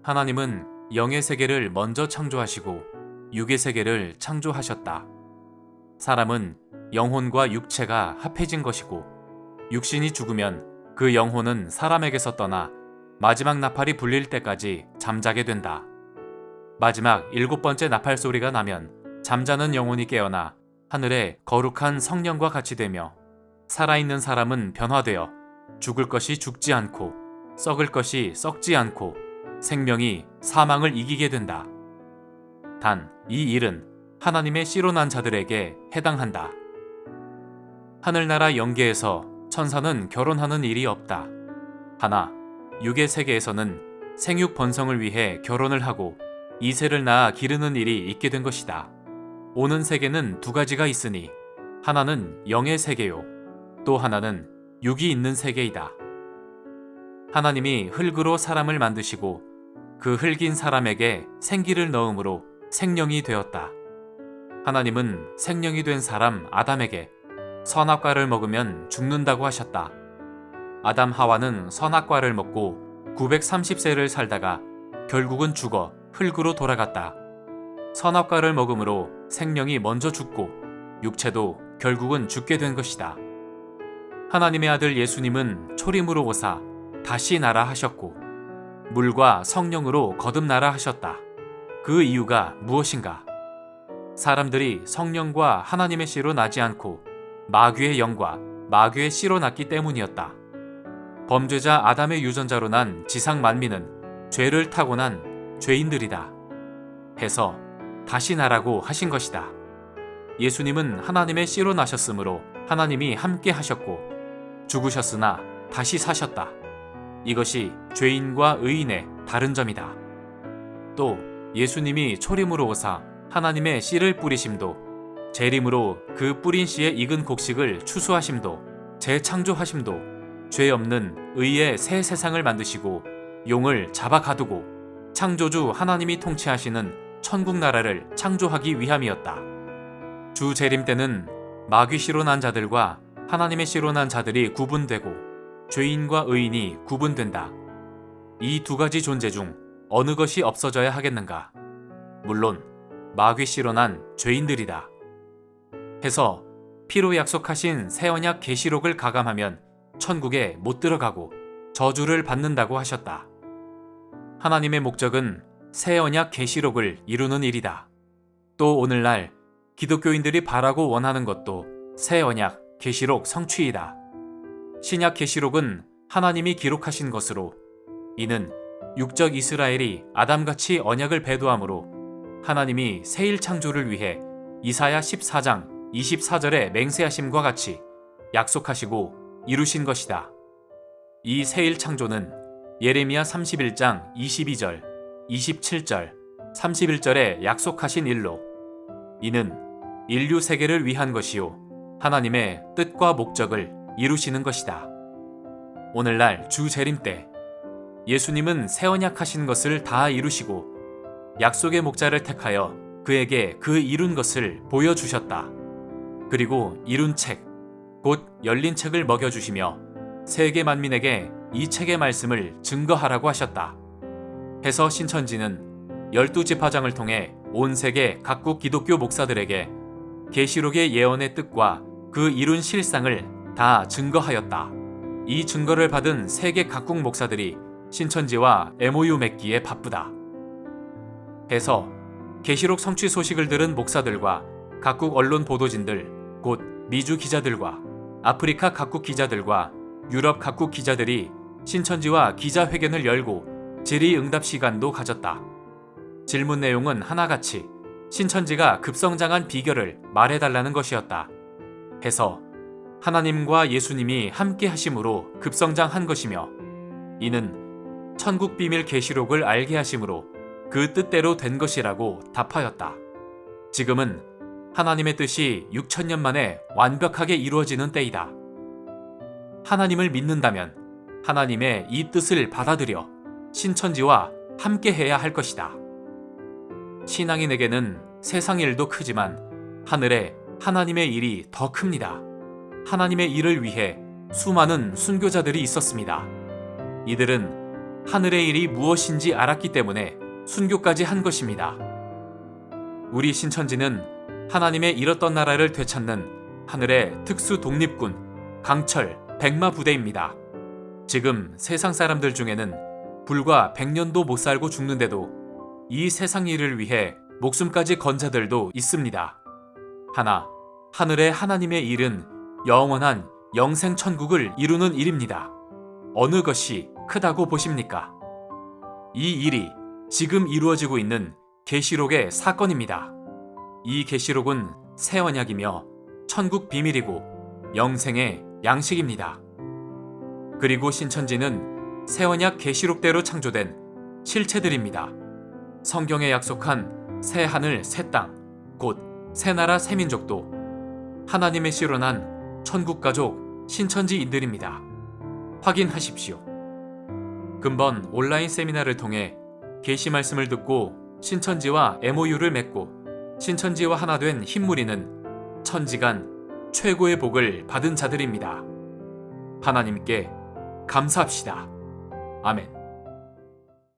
하나님은 영의 세계를 먼저 창조하시고 육의 세계를 창조하셨다. 사람은 영혼과 육체가 합해진 것이고 육신이 죽으면 그 영혼은 사람에게서 떠나 마지막 나팔이 불릴 때까지 잠자게 된다. 마지막 7번째 나팔 소리가 나면 잠자는 영혼이 깨어나 하늘의 거룩한 성령과 같이 되며 살아있는 사람은 변화되어 죽을 것이 죽지 않고 썩을 것이 썩지 않고 생명이 사망을 이기게 된다. 단, 이 일은 하나님의 씨로 난 자들에게 해당한다. 하늘나라 영계에서 천사는 결혼하는 일이 없다. 하나, 육의 세계에서는 생육 번성을 위해 결혼을 하고 이세를 낳아 기르는 일이 있게 된 것이다. 오는 세계는 두 가지가 있으니 하나는 영의 세계요, 또 하나는 육이 있는 세계이다. 하나님이 흙으로 사람을 만드시고 그 흙인 사람에게 생기를 넣음으로 생명이 되었다. 하나님은 생명이 된 사람 아담에게 선악과를 먹으면 죽는다고 하셨다. 아담 하와는 선악과를 먹고 930세를 살다가 결국은 죽어 흙으로 돌아갔다. 선악과를 먹음으로 생명이 먼저 죽고 육체도 결국은 죽게 된 것이다. 하나님의 아들 예수님은 초림으로 오사 다시 나라 하셨고 물과 성령으로 거듭나라 하셨다. 그 이유가 무엇인가? 사람들이 성령과 하나님의 씨로 나지 않고 마귀의 영과 마귀의 씨로 났기 때문이었다. 범죄자 아담의 유전자로 난 지상 만민은 죄를 타고난 죄인들이다. 해서 다시 나라고 하신 것이다. 예수님은 하나님의 씨로 나셨으므로 하나님이 함께 하셨고 죽으셨으나 다시 사셨다. 이것이 죄인과 의인의 다른 점이다. 또 예수님이 초림으로 오사 하나님의 씨를 뿌리심도 재림으로 그 뿌린 씨에 익은 곡식을 추수하심도 재창조하심도 죄 없는 의의 새 세상을 만드시고 용을 잡아 가두고 창조주 하나님이 통치하시는 천국 나라를 창조하기 위함이었다. 주 재림 때는 마귀 씨로 난 자들과 하나님의 씨로 난 자들이 구분되고 죄인과 의인이 구분된다. 이 두 가지 존재 중 어느 것이 없어져야 하겠는가? 물론 마귀 씨로 난 죄인들이다. 해서 피로 약속하신 새 언약 계시록을 가감하면 천국에 못 들어가고 저주를 받는다고 하셨다. 하나님의 목적은 새 언약 계시록을 이루는 일이다. 또 오늘날 기독교인들이 바라고 원하는 것도 새 언약 계시록 성취이다. 신약 계시록은 하나님이 기록하신 것으로 이는 육적 이스라엘이 아담같이 언약을 배도함으로 하나님이 새일 창조를 위해 이사야 14장 24절의 맹세하심과 같이 약속하시고 이루신 것이다. 이 새일 창조는 예레미야 31장 22절, 27절, 31절에 약속하신 일로 이는 인류 세계를 위한 것이요 하나님의 뜻과 목적을 이루시는 것이다. 오늘날 주 재림 때 예수님은 새 언약하신 것을 다 이루시고 약속의 목자를 택하여 그에게 그 이룬 것을 보여주셨다. 그리고 이룬 책, 곧 열린 책을 먹여주시며 세계 만민에게 이 책의 말씀을 증거하라고 하셨다. 해서 신천지는 12지파장을 통해 온 세계 각국 기독교 목사들에게 계시록의 예언의 뜻과 그 이룬 실상을 다 증거하였다. 이 증거를 받은 세계 각국 목사들이 신천지와 MOU 맺기에 바쁘다. 해서 계시록 성취 소식을 들은 목사들과 각국 언론 보도진들, 곧 미주 기자들과 아프리카 각국 기자들과 유럽 각국 기자들이 신천지와 기자회견을 열고 질의응답 시간도 가졌다. 질문 내용은 하나같이 신천지가 급성장한 비결을 말해달라는 것이었다. 해서 하나님과 예수님이 함께 하심으로 급성장한 것이며 이는 천국 비밀 계시록을 알게 하심으로 그 뜻대로 된 것이라고 답하였다. 지금은 하나님의 뜻이 6천년 만에 완벽하게 이루어지는 때이다. 하나님을 믿는다면 하나님의 이 뜻을 받아들여 신천지와 함께 해야 할 것이다. 신앙인에게는 세상 일도 크지만 하늘에 하나님의 일이 더 큽니다. 하나님의 일을 위해 수많은 순교자들이 있었습니다. 이들은 하늘의 일이 무엇인지 알았기 때문에 순교까지 한 것입니다. 우리 신천지는 하나님의 잃었던 나라를 되찾는 하늘의 특수 독립군 강철 백마 부대입니다. 지금 세상 사람들 중에는 불과 100년도 못 살고 죽는데도 이 세상 일을 위해 목숨까지 건 자들도 있습니다. 하나, 하늘의 하나님의 일은 영원한 영생 천국을 이루는 일입니다. 어느 것이 크다고 보십니까? 이 일이 지금 이루어지고 있는 계시록의 사건입니다. 이 계시록은 새 언약이며 천국 비밀이고 영생의 양식입니다. 그리고 신천지는 새 언약 계시록대로 창조된 실체들입니다. 성경에 약속한 새 하늘 새 땅, 곧 새 나라 새 민족도 하나님의 씨로 난 천국 가족 신천지인들입니다. 확인하십시오. 금번 온라인 세미나를 통해 계시 말씀을 듣고 신천지와 MOU를 맺고 신천지와 하나 된 흰무리는 천지간 최고의 복을 받은 자들입니다. 하나님께 감사합시다. 아멘.